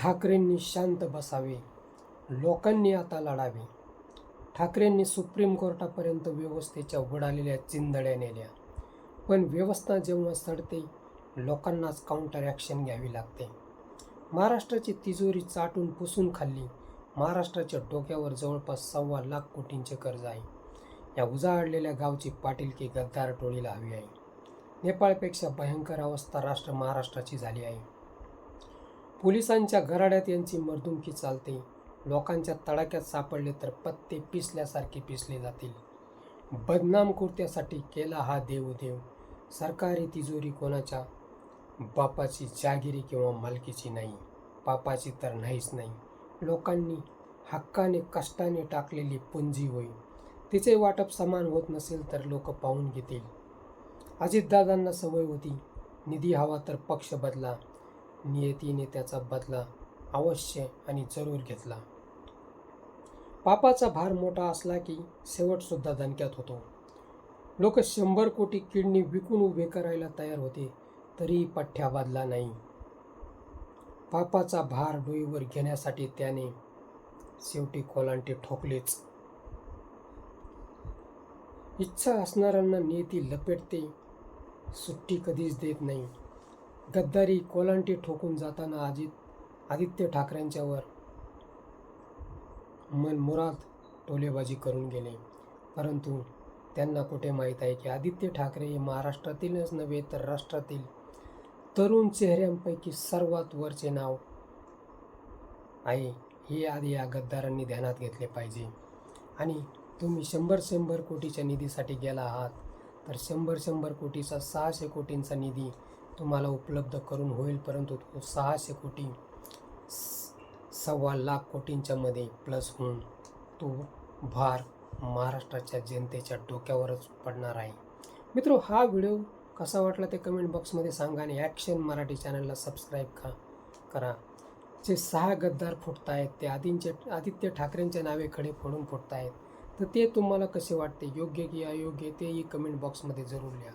ठाकरेंनी शांत बसावे, लोकांनी आता लढावे. ठाकरेंनी सुप्रीम कोर्टापर्यंत व्यवस्थेच्या उडालेल्या चिंधड्या नेल्या. पण व्यवस्था जेव्हा सडते, लोकांनाच काउंटर ॲक्शन घ्यावी लागते. महाराष्ट्राची तिजोरी चाटून पुसून खाल्ली. महाराष्ट्राच्या डोक्यावर जवळपास 1.25 लाख कोटींचे कर्ज आहे. या उजाडलेल्या गावची पाटीलकी गद्दार टोळीला हवी आहे. नेपाळपेक्षा भयंकर अवस्था महाराष्ट्राची झाली आहे. पोलिसांच्या गराड्यात यांची मर्दुमकी चालते. लोकांच्या तडाक्यात सापडले तर पत्ते पिसल्यासारखे पिसले जातील. बदनाम कुर्त्यासाठी केला हा देवदेव. सरकारी तिजोरी कोणाच्या बापाची जागिरी किंवा मालकीची नाही, पापाची तर नाहीच नाही. लोकांनी हक्काने कष्टाने टाकलेली पुंजी होईल. तिचे वाटप समान होत नसेल तर लोक पाहून घेतील. अजितदादांना सवय होती, निधी हवा तर पक्ष बदला. नियतीने त्याचा बदला अवश्य आणि जरूर घेतला. पापाचा भार मोठा असला की शेवटसुद्धा दणक्यात होतो. लोक 100 कोटी किडनी विकून उभे करायला तयार होते, तरीही पठ्ठ्या बदला नाही. पापाचा भार डोईवर घेण्यासाठी त्याने शेवटी कोलांटे ठोकलेच. इच्छा असणाऱ्यांना नियती लपेटते, सुट्टी कधीच देत नाही. गद्दारी कोलांटे ठोकून जाताना आदित्य ठाकरेंच्यावर मनमुराद टोलेबाजी करून गेले. परंतु त्यांना कुठे माहीत आहे की आदित्य ठाकरे हे महाराष्ट्रातीलच नव्हे तर राष्ट्रातील तरुण चेहऱ्यांपैकी सर्वात वरचे नाव आहे. हे आधी या गद्दारांनी ध्यानात घेतले पाहिजे. आणि तुम्ही 100 कोटीच्या निधीसाठी गेला आहात तर 100 कोटीचा 600 कोटींचा निधी तुम्हाला उपलब्ध करून होईल. परंतु तो 600 कोटी 1.25 लाख कोटींच्या मध्ये प्लस होऊन तो भार महाराष्ट्राच्या जनतेच्या डोक्यावरच पडणार आहे. मित्रो, हा व्हिडिओ कसा वाटला ते कमेंट बॉक्समध्ये सांगा आणि ॲक्शन मराठी चॅनलला सबस्क्राईब करा. जे 6 गद्दार फुटत आहेत ते आदित्य ठाकरेंच्या नावे खडे फोडून फुटत आहेत, तर ते तुम्हाला कसे वाटते, योग्य की अयोग्य, तेही कमेंट बॉक्समध्ये जरूर लिहा.